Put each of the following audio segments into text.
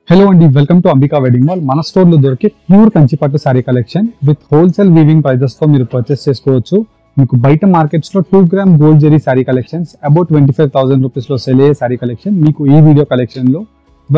Hello అండి, welcome to Ambika wedding mall. మన store లో దొరికే ప్యూర్ కంచిపట్టు sari collection with wholesale weaving prices తో మీరు పర్చేస్ చేసుకోవచ్చు. మీకు బయట మార్కెట్స్ లో 2 gram gold zari sari collections about 25,000 rupees లో సెల్ అయ్యే సారీ కలెక్షన్ మీకు ఈ వీడియో కలెక్షన్ లో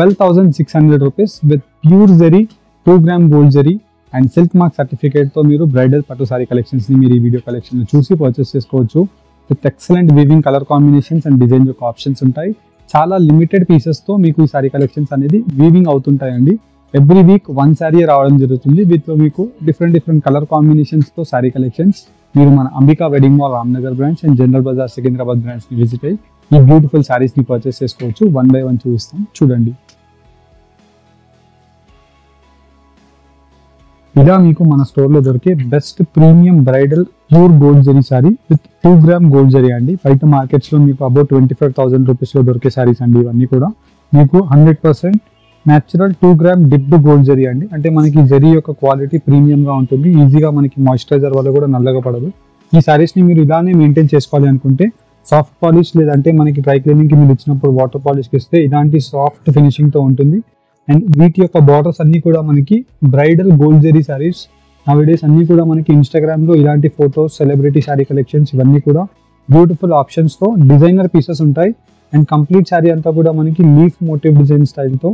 12,600 rupees with pure zari 2 gram gold zari and silk mark certificate తో మీరు బ్రైడల్ పట్టు సారీ కలెక్షన్స్ ని మీరు ఈ వీడియో కలెక్షన్ లో చూసి పర్చేస్ చేసుకోవచ్చు. With excellent weaving colour combinations and design యొక్క ఆప్షన్స్ ఉంటాయి. చాలా లిమిటెడ్ పీసెస్ తో మీకు ఈ సారీ కలెక్షన్స్ అనేది వీవింగ్ అవుతుంటాయండి. ఎవ్రీ వీక్ 1 సారీ రావడం జరుగుతుంది. వీటిలో మీకు డిఫరెంట్ కలర్ కాంబినేషన్స్ తో సారీ కలెక్షన్స్ మీరు మన Ambika wedding mall Ramnagar branch and General Bazaar Secunderabad branch ని విజిట్ అయ్యి ఈ బ్యూటిఫుల్ సారీస్ ని పర్చేస్ చేసుకోవచ్చు. 1 by 1 చూపిస్తాం, చూడండి. ఇలా మీకు మన స్టోర్ లో దొరికే best premium bridal pure gold zari sorry with 2 gram gold zari అండి. బయట మార్కెట్స్ లో మీకు అబౌట్ 25,000 రూపీస్ లో దొరికే సారీస్ అండి. ఇవన్నీ కూడా మీకు 100% natural 2 gram dipped gold zari అండి. అంటే మనకి జరీ యొక్క క్వాలిటీ ప్రీమియం గా ఉంటుంది. ఈజీగా మనకి మాయిశ్చరైజర్ వల్ల కూడా నల్లగా పడదు. ఈ సారీస్ ని మీరు ఇలానే మెయింటైన్ చేసుకోవాలి అనుకుంటే సాఫ్ట్ పాలిష్ లేదంటే మనకి డ్రై క్లీనింగ్ కి మీరు ఇచ్చినప్పుడు వాటర్ పాలిష్ ఇస్తే ఇలాంటి సాఫ్ట్ ఫినిషింగ్ తో ఉంటుంది. అండ్ వీటి యొక్క బార్డర్స్ అన్ని కూడా మనకి బ్రైడల్ గోల్డ్ జరీ సారీస్ నవడేస్ అన్ని కూడా మనకి ఇన్స్టాగ్రామ్ లో ఇలాంటి ఫోటోస్, సెలబ్రిటీ సారీ కలెక్షన్స్ ఇవన్నీ కూడా బ్యూటిఫుల్ ఆప్షన్స్ తో డిజైనర్ పీసెస్ ఉంటాయి. అండ్ కంప్లీట్ సారీ అంతా కూడా మనకి లీఫ్ మోటివ్ డిజైన్ స్టైల్ తో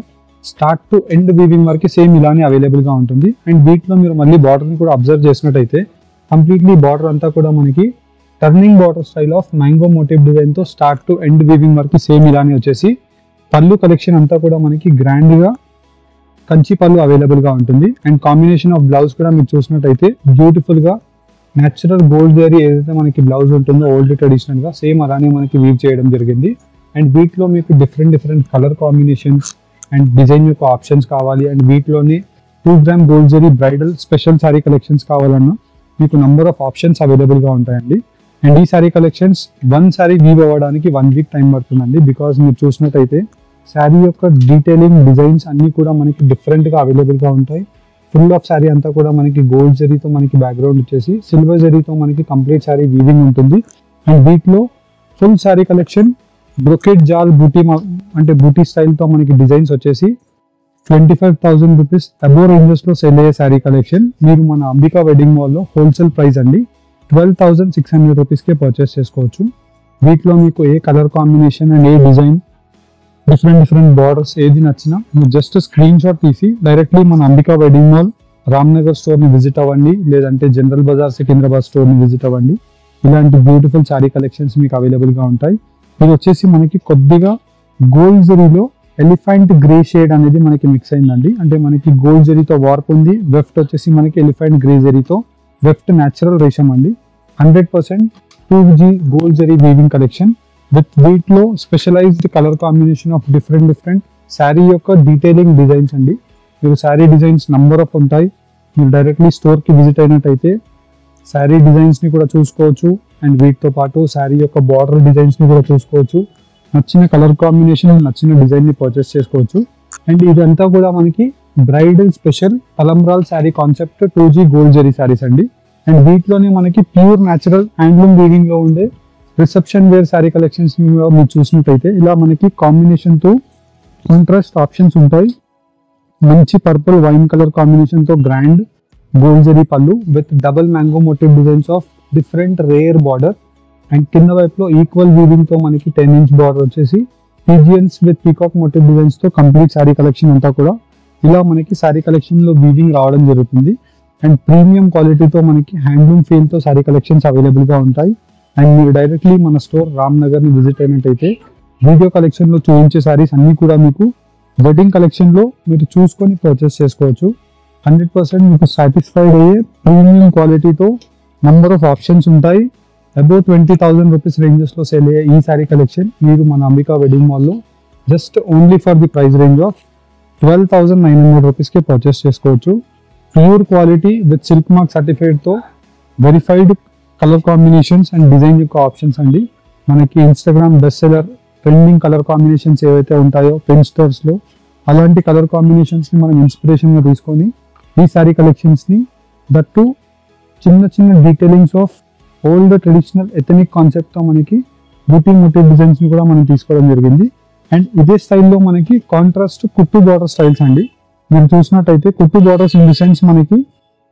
స్టార్ట్ టు ఎండ్ వీవింగ్ వరకు సేమ్ ఇలానే అవైలబుల్ గా ఉంటుంది. అండ్ వీటిలో మీరు మళ్ళీ బార్డర్ ని కూడా అబ్జర్వ్ చేసినట్టయితే కంప్లీట్లీ బార్డర్ అంతా కూడా మనకి turning border style of mango motif design తో స్టార్ట్ టు ఎండ్ వీవింగ్ వరకు సేమ్ ఇలానే వచ్చేసి పళ్ళు కలెక్షన్ అంతా కూడా మనకి గ్రాండ్ గా కంచి పళ్ళు అవైలబుల్ గా ఉంటుంది. అండ్ కాంబినేషన్ ఆఫ్ బ్లౌజ్ కూడా మీరు చూసినట్టయితే బ్యూటిఫుల్ గా న్యాచురల్ గోల్డ్ జరీ ఏదైతే మనకి బ్లౌజ్ ఉంటుందో ఓల్డ్ ట్రెడిషనల్ గా సేమ్ అలానే మనకి వీవ్ చేయడం జరిగింది. అండ్ వీటిలో మీకు different colour combinations and design యొక్క ఆప్షన్స్ కావాలి అండ్ వీటిలోనే 2 gram gold zari bridal special sari collections కావాలన్నా మీకు నంబర్ ఆఫ్ ఆప్షన్స్ అవైలబుల్ గా ఉంటాయండి. అండ్ ఈ సారీ కలెక్షన్స్ 1 సారీ వీవ్ అవ్వడానికి 1 వీక్ టైం పడుతుందండి. బికాస్ మీరు చూసినట్టయితే శారీ యొక్క డీటెయిలింగ్ డిజైన్స్ అన్ని కూడా మనకి డిఫరెంట్ గా అవైలబుల్ గా ఉంటాయి. ఫుల్ ఆఫ్ శారీ అంతా కూడా మనకి గోల్డ్ జరీతో మనకి బ్యాక్గ్రౌండ్ వచ్చేసి సిల్వర్ జరీతో మనకి కంప్లీట్ శారీ వీవింగ్ ఉంటుంది. అండ్ వీటిలో ఫుల్ శారీ కలెక్షన్ బ్రొకెట్ జాల్ బూటీ అంటే బూటీ స్టైల్ తో మనకి డిజైన్స్ వచ్చేసి 25,000 రూపీస్ అబోవ్ రేంజెస్ లో సెల్ అయ్యే శారీ కలెక్షన్ మీరు మన అంబికా వెడ్డింగ్ మాల్ లో హోల్సేల్ ప్రైస్ అండి 12,600 రూపీస్ కే పర్చేస్ చేసుకోవచ్చు. వీటిలో మీకు ఏ కలర్ కాంబినేషన్ అండ్ ఏ డిజైన్ డిఫరెంట్ బార్డర్స్ ఏది నచ్చినా మీరు just screen shot directly మన Ambika wedding mall Ramnagar store ని విజిట్ అవ్వండి, లేదంటే జనరల్ బజార్ సికింద్రాబాద్ స్టోర్ ని విజిట్ అవ్వండి. ఇలాంటి బ్యూటిఫుల్ సారీ కలెక్షన్స్ మీకు అవైలబుల్ గా ఉంటాయి. ఇది వచ్చేసి మనకి కొద్దిగా గోల్డ్ జరీలో ఎలిఫెంట్ గ్రే షేడ్ అనేది మనకి మిక్స్ అయిందండి. అంటే మనకి గోల్డ్ జరీతో వార్ప్ ఉంది, వెఫ్ట్ వచ్చేసి మనకి ఎలిఫెంట్ గ్రే జరీతో వెఫ్ట్ న్యాచురల్ రేషం అండి. 100% 2G gold zari weaving collection with వీటిలో specialised colour combination of different sari యొక్క డీటెయిలింగ్ డిజైన్స్ అండి. మీరు శారీ డిజైన్స్ నంబర్ ఆఫ్ ఉంటాయి. మీరు డైరెక్ట్లీ స్టోర్ కి విజిట్ అయినట్టయితే శారీ డిజైన్స్ ని కూడా చూసుకోవచ్చు. అండ్ వీటితో పాటు శారీ యొక్క బార్డర్ డిజైన్స్ ని కూడా చూసుకోవచ్చు. నచ్చిన కలర్ కాంబినేషన్, నచ్చిన డిజైన్ ని పర్చేస్ చేసుకోవచ్చు. అండ్ ఇదంతా కూడా మనకి బ్రైడల్ స్పెషల్ తలంబ్రాల్ sari concept 2G gold zari saris అండి. అండ్ వీటిలోనే మనకి ప్యూర్ న్యాచురల్ హ్యాండ్లూమ్ వీవింగ్ లో ఉండే రిసెప్షన్ వేర్ శారీ కలెక్షన్స్ మీరు చూసినట్టయితే ఇలా మనకి కాంబినేషన్ తో కాంట్రాస్ట్ ఆప్షన్స్ ఉంటాయి. మంచి పర్పుల్ వైన్ కలర్ కాంబినేషన్ తో గ్రాండ్ గోల్డ్ జరీ పళ్ళు with double mango motive designs of different rare border and కింద వైపులో ఈక్వల్ వీవింగ్ తో మనకి 10 ఇంచ్ బార్డర్ వచ్చేసి pigeons with peacock motive designs తో కంప్లీట్ శారీ కలెక్షన్ అంతా కూడా ఇలా మనకి శారీ కలెక్షన్ లో వీవింగ్ రావడం జరుగుతుంది. అండ్ ప్రీమియం క్వాలిటీతో మనకి హ్యాండ్లూమ్ ఫీల్ తో శారీ కలెక్షన్స్ అవైలబుల్ గా ఉంటాయి. అండ్ మీరు డైరెక్ట్లీ మన స్టోర్ రామ్నగర్ ని విజిట్ అయినట్టయితే వీడియో కలెక్షన్ లో చూపించే సారీస్ అన్ని కూడా మీకు వెడ్డింగ్ కలెక్షన్ లో మీరు చూసుకొని పర్చేస్ చేసుకోవచ్చు. 100% మీకు సాటిస్ఫైడ్ అయ్యే ప్రీమియం క్వాలిటీతో నంబర్ ఆఫ్ ఆప్షన్స్ ఉంటాయి. అబౌవ్ 20,000 రూపీస్ రేంజెస్ లో సేల్ అయ్యే ఈ సారీ కలెక్షన్ మీరు మన అంబికా వెడ్డింగ్ మాల్ లో just only for the price range of 12,900 rupees కే పర్చేస్ చేసుకోవచ్చు. Pure quality with silk mark certified తో verified colour combinations and design యొక్క ఆప్షన్స్ అండి. మనకి Instagram best seller trending colour combinations ఏవైతే ఉంటాయో పెన్ స్టోర్స్ లో అలాంటి కలర్ కాంబినేషన్స్ ని మనం ఇన్స్పిరేషన్ గా తీసుకొని ఈ సారీ కలెక్షన్స్ ని దట్టు చిన్న detailings of old traditional ethnic concept తో మనకి బూటీ మోటివ్ డిజైన్స్ ని కూడా మనం తీసుకోవడం జరిగింది. అండ్ ఇదే స్టైల్లో మనకి కాంట్రాస్ట్ కుట్టు బార్డర్ స్టైల్స్ అండి. మీరు చూసినట్టయితే కుట్టు బార్డర్స్ ఇన్ ది సెన్స్ మనకి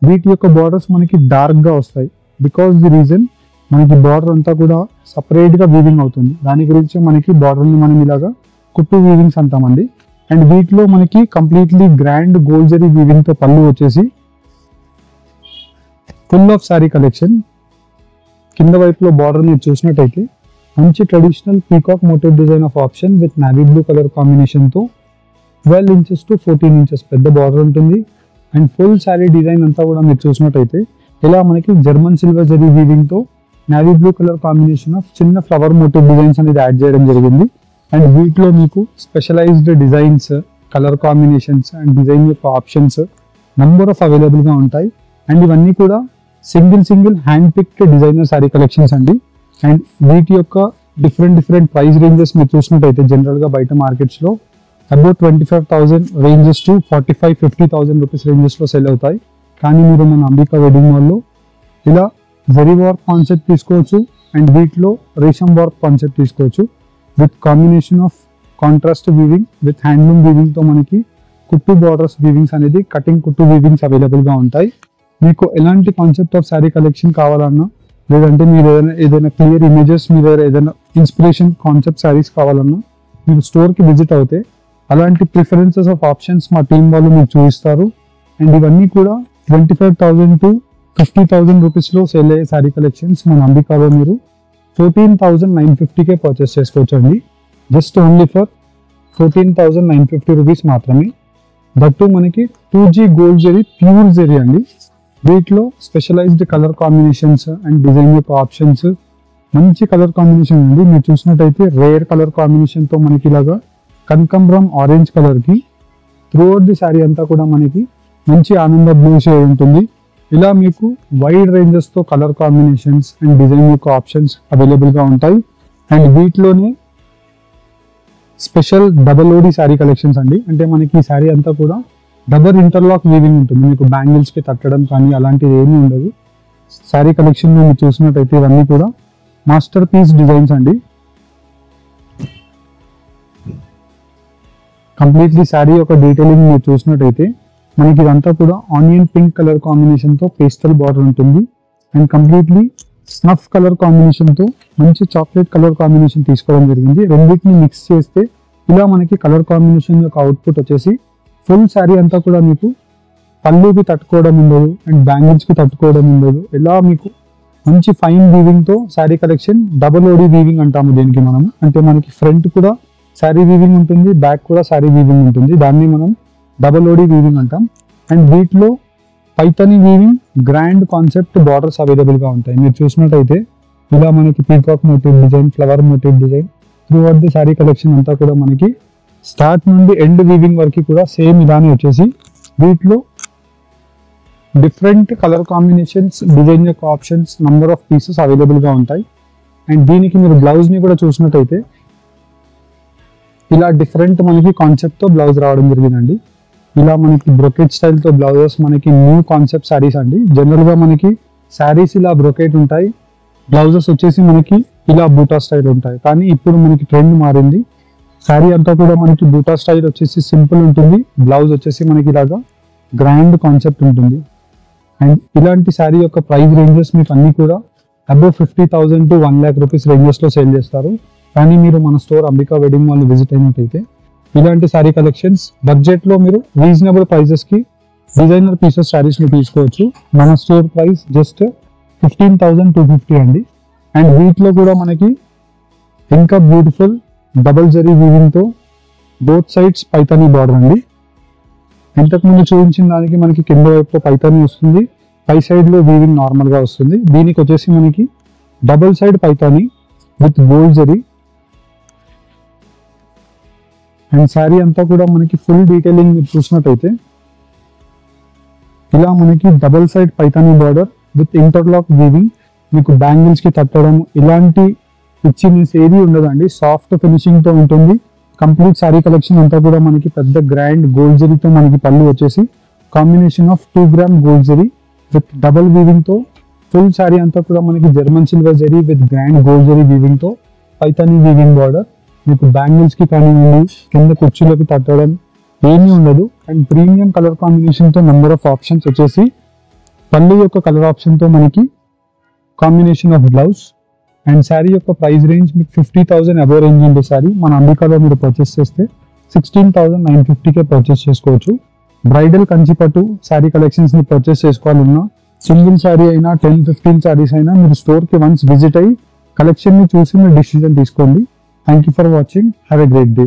వీటి యొక్క బార్డర్స్ మనకి డార్క్ గా వస్తాయి. బికాస్ ది రీజన్ మనకి బార్డర్ అంతా కూడా సపరేట్ గా వీవింగ్ అవుతుంది. దాని గురించి మనకి బార్డర్ ని మనం ఇలాగా కుట్టు వీవింగ్స్ అంటామండి. అండ్ వీటిలో మనకి completely grand gold zari weaving తో పళ్ళు వచ్చేసి ఫుల్ ఆఫ్ సారీ కలెక్షన్. కింద వైపులో బార్డర్ మీరు చూసినట్టయితే మంచి traditional peacock motif design of option with navy blue colour combination తో 12 ఇంచెస్ టు 14 ఇంచెస్ పెద్ద బార్డర్ ఉంటుంది. అండ్ ఫుల్ సారీ డిజైన్ అంతా కూడా మీరు చూసినట్టయితే ఇలా మనకి జర్మన్ సిల్వర్ జరీ వీవింగ్ తో navy blue colour combination of చిన్న ఫ్లవర్ మోటివ్ డిజైన్స్ అనేది యాడ్ చేయడం జరిగింది. అండ్ వీటిలో మీకు specialised designs, colour combinations and design యొక్క ఆప్షన్స్ నంబర్ ఆఫ్ అవైలబుల్ గా ఉంటాయి. అండ్ ఇవన్నీ కూడా single hand picked designer sorry collections అండి. అండ్ వీటి యొక్క డిఫరెంట్ ప్రైస్ రేంజెస్ మీరు చూసినట్టయితే జనరల్ గా బయట మార్కెట్స్ లో about 25,000 ranges to 45,000-50,000 rupees ranges లో సెల్ అవుతాయి. కానీ మీరు మన అంబికా వెడ్డింగ్ మాల్ లో ఇలా జరీ వర్క్ కాన్సెప్ట్ తీసుకోవచ్చు అండ్ వీటిలో రేషం వర్క్ కాన్సెప్ట్ తీసుకోవచ్చు with combination of contrast weaving with handloom weaving తో మనకి కుట్టు బార్డర్స్ వీవింగ్స్ అనేది కటింగ్ కుట్టు వీవింగ్స్ అవైలబుల్ గా ఉంటాయి. మీకు ఎలాంటి కాన్సెప్ట్ ఆఫ్ శారీ కలెక్షన్ కావాలన్నా లేదంటే మీరు ఏదైనా క్లియర్ ఇమేజెస్ మీ దగ్గర ఏదైనా ఇన్స్పిరేషన్ కాన్సెప్ట్ శారీస్ కావాలన్నా మీరు స్టోర్కి విజిట్ అవుతే అలాంటి ప్రిఫరెన్సెస్ ఆఫ్ ఆప్షన్స్ మా టీం వాళ్ళు మీకు చూపిస్తారు. అండ్ ఇవన్నీ కూడా 25,000 to 50,000 రూపీస్లో సేల్ అయ్యే శారీ కలెక్షన్స్ మన అంబికాలో మీరు 14,950కే పర్చేస్ చేసుకోవచ్చు అండి. జస్ట్ ఓన్లీ ఫర్ 14,950 రూపీస్ మాత్రమే. దట్టు మనకి 2G gold zari pure zari అండి. వీటిలో specialised colour combinations and design యొక్క ఆప్షన్స్ మంచి కలర్ కాంబినేషన్ ఉంది. మీరు చూసినట్టయితే రేర్ కలర్ కాంబినేషన్ తో మనకి ఇలాగా కనకంబరం ఆరెంజ్ కలర్ కి త్రూ అవుట్ ది శారీ అంతా కూడా మనకి మంచి ఆనంద బ్లూ షేడ్ ఉంటుంది. ఇలా మీకు వైడ్ రేంజెస్ తో కలర్ కాంబినేషన్స్ అండ్ డిజైన్ యొక్క ఆప్షన్స్ అవైలబుల్ గా ఉంటాయి. అండ్ వీటిలోనే స్పెషల్ డబల్ ఓడి శారీ కలెక్షన్స్ అండి. అంటే మనకి ఈ శారీ అంతా కూడా డబల్ ఇంటర్లాక్ వీవింగ్ ఉంటుంది. మీకు బ్యాంగిల్స్ కి తట్టడం కానీ అలాంటిది ఏమీ ఉండదు. శారీ కలెక్షన్ మీరు చూసినట్టయితే ఇవన్నీ కూడా మాస్టర్ పీస్ డిజైన్స్ అండి. కంప్లీట్లీ శారీ యొక్క డీటెయిలింగ్ మీరు చూసినట్టయితే మనకి ఇదంతా కూడా ఆనియన్ పింక్ కలర్ కాంబినేషన్ తో పేస్టల్ బార్డర్ ఉంటుంది. And completely snuff colour combination తో మంచి చాక్లెట్ కలర్ కాంబినేషన్ తీసుకోవడం జరిగింది. రెండింటిని మిక్స్ చేస్తే ఇలా మనకి కలర్ కాంబినేషన్ యొక్క అవుట్పుట్ వచ్చేసి ఫుల్ శారీ అంతా కూడా మీకు పళ్ళుకి తట్టుకోవడం ఉండదు అండ్ బ్యాంగిల్స్ కి తట్టుకోవడం ఉండదు. ఇలా మీకు మంచి ఫైన్ వీవింగ్ తో శారీ కలెక్షన్ డబల్ ఓడి వీవింగ్ అంటాము దీనికి మనం. అంటే మనకి ఫ్రంట్ కూడా శారీ వీవింగ్ ఉంటుంది, బ్యాక్ కూడా శారీ వీవింగ్ ఉంటుంది. దాన్ని మనం డబల్ ఓడి వీవింగ్ అంటాం. అండ్ వీటిలో Paithani weaving grand concept borders available గా ఉంటాయి. మీరు చూసినట్టయితే ఇలా మనకి peacock motif design, flower motif design through out the sari collection అంతా కూడా మనకి స్టార్ట్ నుండి ఎండ్ వీవింగ్ వరకు కూడా సేమ్ ఇలానే వచ్చేసి వీటిలో డిఫరెంట్ కలర్ కాంబినేషన్స్, డిజైన్ యొక్క options, number of pieces available గా ఉంటాయి. అండ్ దీనికి మీరు బ్లౌజ్ ని కూడా చూసినట్టయితే ఇలా డిఫరెంట్ మనకి కాన్సెప్ట్ తో బ్లౌజ్ రావడం జరిగిందండి. ఇలా మనకి బ్రొకెట్ స్టైల్ తో బ్లౌజెస్ మనకి న్యూ కాన్సెప్ట్ శారీస్ అండి. జనరల్ గా మనకి శారీస్ ఇలా బ్రొకెట్ ఉంటాయి, బ్లౌజెస్ వచ్చేసి మనకి ఇలా బూటా స్టైల్ ఉంటాయి. కానీ ఇప్పుడు మనకి ట్రెండ్ మారింది. శారీ అంతా కూడా మనకి బూటా స్టైల్ వచ్చేసి సింపుల్ ఉంటుంది, బ్లౌజ్ వచ్చేసి మనకి ఇలాగా గ్రాండ్ కాన్సెప్ట్ ఉంటుంది. అండ్ ఇలాంటి శారీ యొక్క ప్రైస్ రేంజెస్ మీకు అన్ని కూడా above 50,000 to 1 lakh rupees ranges లో సేల్ చేస్తారు. కానీ మీరు మన store Ambika wedding mall visit అయినట్టయితే ఇలాంటి శారీ కలెక్షన్స్ బడ్జెట్ లో మీరు రీజనబుల్ ప్రైసెస్ కి డిజైనర్ పీసెస్ శారీస్ ని తీసుకోవచ్చు. మన స్టోర్ ప్రైస్ జస్ట్ 15,250 అండి. అండ్ వీటిలో కూడా మనకి ఇంకా బ్యూటిఫుల్ డబల్ జరీ వీవింగ్ తో బోత్ సైడ్స్ పైతానీ బార్డర్ అండి. ఇంతకుముందు చూపించిన దానికి మనకి కింద వైపు పైతానీ వస్తుంది, పై సైడ్ లో వీవింగ్ నార్మల్ గా వస్తుంది. దీనికి వచ్చేసి మనకి double side Paithani with gold zari. And sari అంతా కూడా మనకి ఫుల్ డీటెయిలింగ్ మీరు చూసినట్టయితే ఇలా మనకి double side Paithani border with interlock weaving. మీకు బ్యాంగిల్స్ కి తట్టడం ఇలాంటి ఇచ్చినెస్ ఏది ఉండదండి, సాఫ్ట్ ఫినిషింగ్ తో ఉంటుంది. కంప్లీట్ శారీ కలెక్షన్ అంతా కూడా మనకి పెద్ద గ్రాండ్ గోల్డ్ జరీతో మనకి పళ్ళు వచ్చేసి combination of 2 gram gold zari with double weaving తో ఫుల్ శారీ అంతా కూడా మనకి German silver zari with grand gold zari weaving తో పైతానీ వీవింగ్ బార్డర్. మీకు బ్యాంగిల్స్ కి కానివ్వండి కింద కుర్చీలకు తట్టడం ఏమీ ఉండదు. అండ్ ప్రీమియం కలర్ కాంబినేషన్ తో నెంబర్ ఆఫ్ ఆప్షన్స్ వచ్చేసి పళ్ళు యొక్క కలర్ ఆప్షన్ తో మనకి combination of blouse and sari యొక్క ప్రైస్ రేంజ్ మీకు 50,000 అబోవ్ రేంజ్ ఉండే శారీ మన అంబికాలో మీరు పర్చేస్ చేస్తే 16,950కే పర్చేస్ చేసుకోవచ్చు. బ్రైడల్ కంచిపట్టు శారీ కలెక్షన్స్ ని పర్చేస్ చేసుకోవాలన్నా సింగిల్ శారీ అయినా 10-15 శారీస్ అయినా మీరు స్టోర్ కి వన్స్ విజిట్ అయ్యి కలెక్షన్ ని చూసి మీరు డిసిజన్ తీసుకోండి. Thank you for watching. Have a great day.